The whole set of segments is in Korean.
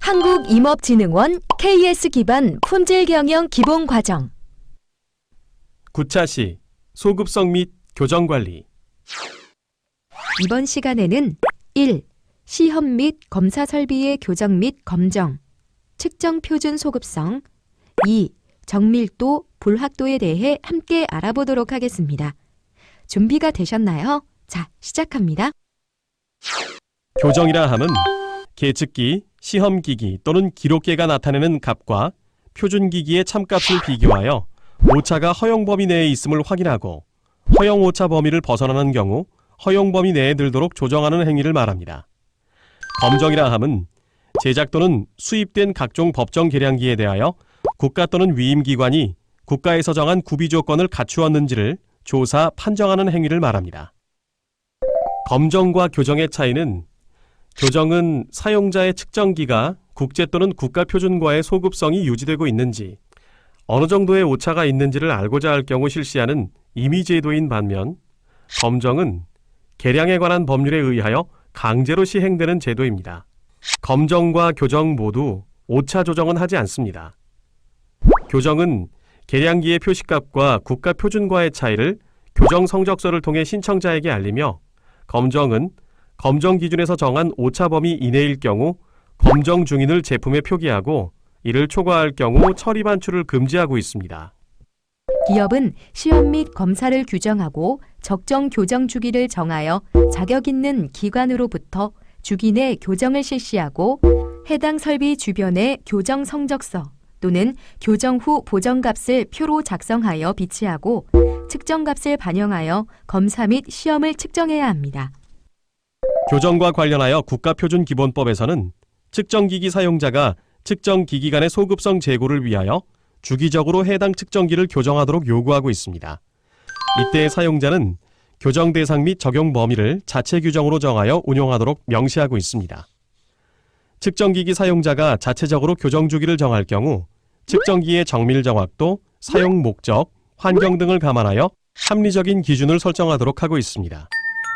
한국임업진흥원 KS 기반 품질경영 기본과정. 9차 소급성 및 교정관리. 이번 시간에는 1. 시험 및 검사 설비의 교정 및 검정, 측정 표준 소급성. 2. 정밀도, 불확도에 대해 함께 알아보도록 하겠습니다. 준비가 되셨나요? 자, 시작합니다. 교정이라 함은 계측기, 시험기기 또는 기록계가 나타내는 값과 표준기기의 참값을 비교하여 오차가 허용 범위 내에 있음을 확인하고 허용 오차 범위를 벗어나는 경우 허용 범위 내에 들도록 조정하는 행위를 말합니다. 검정이라 함은 제작 또는 수입된 각종 법정 계량기에 대하여 국가 또는 위임기관이 국가에서 정한 구비 조건을 갖추었는지를 조사, 판정하는 행위를 말합니다. 검정과 교정의 차이는 교정은 사용자의 측정기가 국제 또는 국가 표준과의 소급성이 유지되고 있는지, 어느 정도의 오차가 있는지를 알고자 할 경우 실시하는 임의제도인 반면, 검정은 계량에 관한 법률에 의하여 강제로 시행되는 제도입니다. 검정과 교정 모두 오차 조정은 하지 않습니다. 교정은 계량기의 표시값과 국가 표준과의 차이를 교정 성적서를 통해 신청자에게 알리며, 검정은 검정 기준에서 정한 오차 범위 이내일 경우 검정 중인을 제품에 표기하고 이를 초과할 경우 처리 반출을 금지하고 있습니다. 기업은 시험 및 검사를 규정하고 적정 교정 주기를 정하여 자격 있는 기관으로부터 주기 내 교정을 실시하고 해당 설비 주변에 교정 성적서 또는 교정 후 보정값을 표로 작성하여 비치하고 측정값을 반영하여 검사 및 시험을 측정해야 합니다. 교정과 관련하여 국가표준기본법에서는 측정기기 사용자가 측정기기 간의 소급성 제고를 위하여 주기적으로 해당 측정기를 교정하도록 요구하고 있습니다. 이때 사용자는 교정 대상 및 적용 범위를 자체 규정으로 정하여 운용하도록 명시하고 있습니다. 측정기기 사용자가 자체적으로 교정 주기를 정할 경우 측정기의 정밀 정확도, 사용 목적, 환경 등을 감안하여 합리적인 기준을 설정하도록 하고 있습니다.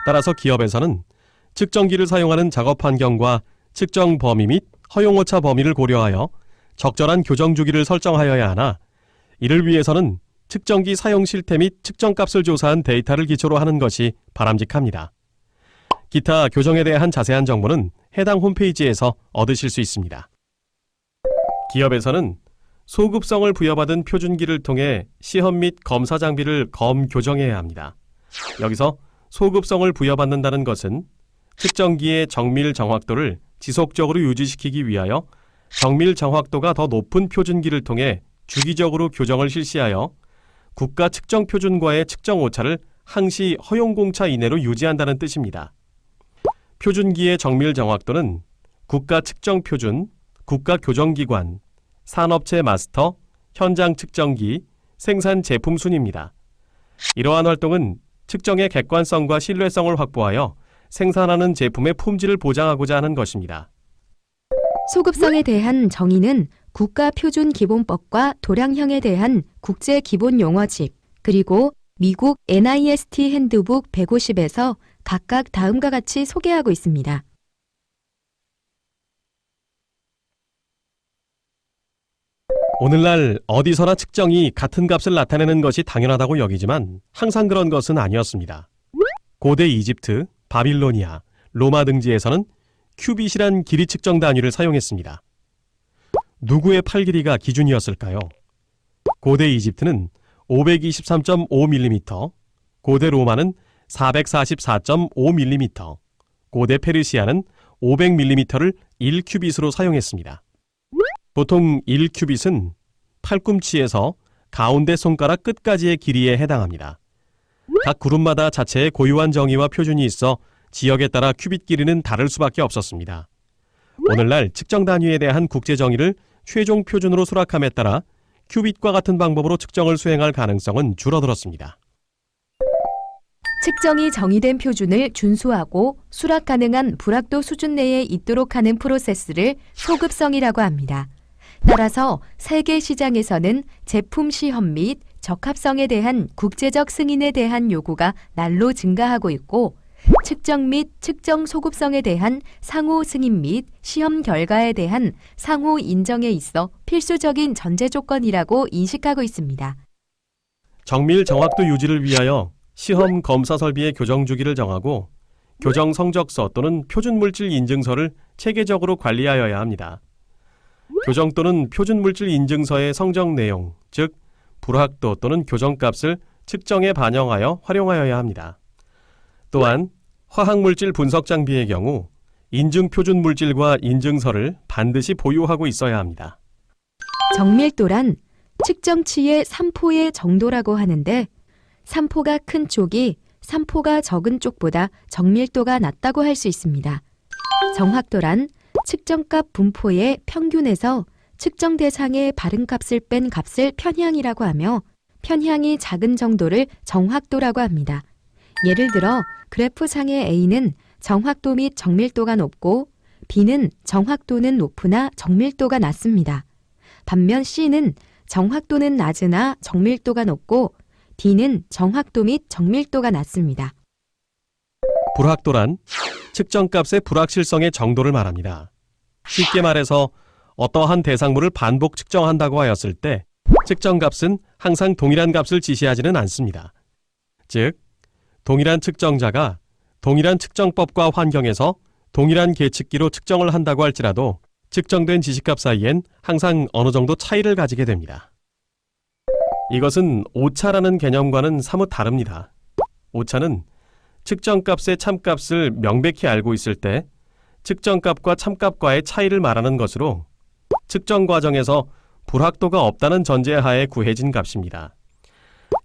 따라서 기업에서는 측정기를 사용하는 작업 환경과 측정 범위 및 허용오차 범위를 고려하여 적절한 교정 주기를 설정하여야 하나, 이를 위해서는 측정기 사용 실태 및 측정값을 조사한 데이터를 기초로 하는 것이 바람직합니다. 기타 교정에 대한 자세한 정보는 해당 홈페이지에서 얻으실 수 있습니다. 기업에서는 소급성을 부여받은 표준기를 통해 시험 및 검사 장비를 검교정해야 합니다. 여기서 소급성을 부여받는다는 것은 측정기의 정밀 정확도를 지속적으로 유지시키기 위하여 정밀 정확도가 더 높은 표준기를 통해 주기적으로 교정을 실시하여 국가 측정 표준과의 측정 오차를 항시 허용 공차 이내로 유지한다는 뜻입니다. 표준기의 정밀 정확도는 국가 측정 표준, 국가 교정기관, 산업체 마스터, 현장 측정기, 생산 제품 순입니다. 이러한 활동은 측정의 객관성과 신뢰성을 확보하여 생산하는 제품의 품질을 보장하고자 하는 것입니다. 소급성에 대한 정의는 국가표준기본법과 도량형에 대한 국제기본용어집, 그리고 미국 NIST 핸드북 150에서 각각 다음과 같이 소개하고 있습니다. 오늘날 어디서나 측정이 같은 값을 나타내는 것이 당연하다고 여기지만 항상 그런 것은 아니었습니다. 고대 이집트, 바빌로니아, 로마 등지에서는 큐빗이란 길이 측정 단위를 사용했습니다. 누구의 팔 길이가 기준이었을까요? 고대 이집트는 523.5mm, 고대 로마는 444.5mm, 고대 페르시아는 500mm를 1큐빗으로 사용했습니다. 보통 1큐빗은 팔꿈치에서 가운데 손가락 끝까지의 길이에 해당합니다. 각 그룹마다 자체의 고유한 정의와 표준이 있어 지역에 따라 큐빗 길이는 다를 수밖에 없었습니다. 오늘날 측정 단위에 대한 국제 정의를 최종 표준으로 수락함에 따라 큐빗과 같은 방법으로 측정을 수행할 가능성은 줄어들었습니다. 측정이 정의된 표준을 준수하고 수락 가능한 불확도 수준 내에 있도록 하는 프로세스를 소급성이라고 합니다. 따라서 세계 시장에서는 제품 시험 및 적합성에 대한 국제적 승인에 대한 요구가 날로 증가하고 있고, 측정 및 측정 소급성에 대한 상호 승인 및 시험 결과에 대한 상호 인정에 있어 필수적인 전제 조건이라고 인식하고 있습니다. 정밀 정확도 유지를 위하여 시험 검사 설비의 교정 주기를 정하고 교정 성적서 또는 표준 물질 인증서를 체계적으로 관리하여야 합니다. 교정 또는 표준 물질 인증서의 성적 내용, 즉 불확도 또는 교정값을 측정에 반영하여 활용하여야 합니다. 또한 화학물질 분석 장비의 경우 인증 표준 물질과 인증서를 반드시 보유하고 있어야 합니다. 정밀도란 측정치의 산포의 정도라고 하는데 산포가 큰 쪽이 산포가 적은 쪽보다 정밀도가 낮다고 할 수 있습니다. 정확도란 측정값 분포의 평균에서 측정 대상의 바른 값을 뺀 값을 편향이라고 하며 편향이 작은 정도를 정확도라고 합니다. 예를 들어 그래프상의 A는 정확도 및 정밀도가 높고 B는 정확도는 높으나 정밀도가 낮습니다. 반면 C는 정확도는 낮으나 정밀도가 높고 D는 정확도 및 정밀도가 낮습니다. 불확도란 측정값의 불확실성의 정도를 말합니다. 쉽게 말해서 어떠한 대상물을 반복 측정한다고 하였을 때 측정값은 항상 동일한 값을 지시하지는 않습니다. 즉, 동일한 측정자가 동일한 측정법과 환경에서 동일한 계측기로 측정을 한다고 할지라도 측정된 지시값 사이엔 항상 어느 정도 차이를 가지게 됩니다. 이것은 오차라는 개념과는 사뭇 다릅니다. 오차는 측정값의 참값을 명백히 알고 있을 때 측정값과 참값과의 차이를 말하는 것으로 측정 과정에서 불확도가 없다는 전제하에 구해진 값입니다.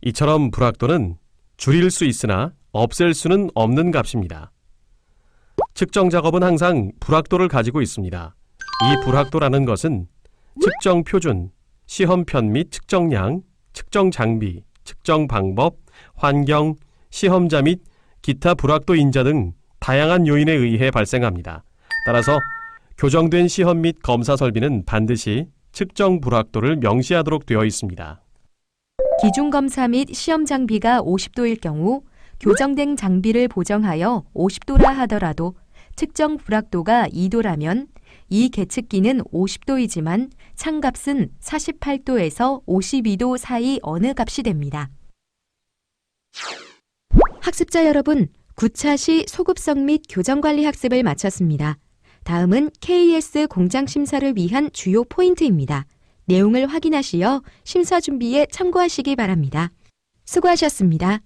이처럼 불확도는 줄일 수 있으나 없앨 수는 없는 값입니다. 측정 작업은 항상 불확도를 가지고 있습니다. 이 불확도라는 것은 측정 표준, 시험편 및 측정량, 측정 장비, 측정 방법, 환경, 시험자 및 기타 불확도 인자 등 다양한 요인에 의해 발생합니다. 따라서 교정된 시험 및 검사 설비는 반드시 측정 불확도를 명시하도록 되어 있습니다. 기준검사 및 시험 장비가 50도일 경우 교정된 장비를 보정하여 50도라 하더라도 측정 불확도가 2도라면 이 계측기는 50도이지만 참값은 48도에서 52도 사이 어느 값이 됩니다. 학습자 여러분, 9차 시 소급성 및 교정관리 학습을 마쳤습니다. 다음은 KES 공장 심사를 위한 주요 포인트입니다. 내용을 확인하시어 심사 준비에 참고하시기 바랍니다. 수고하셨습니다.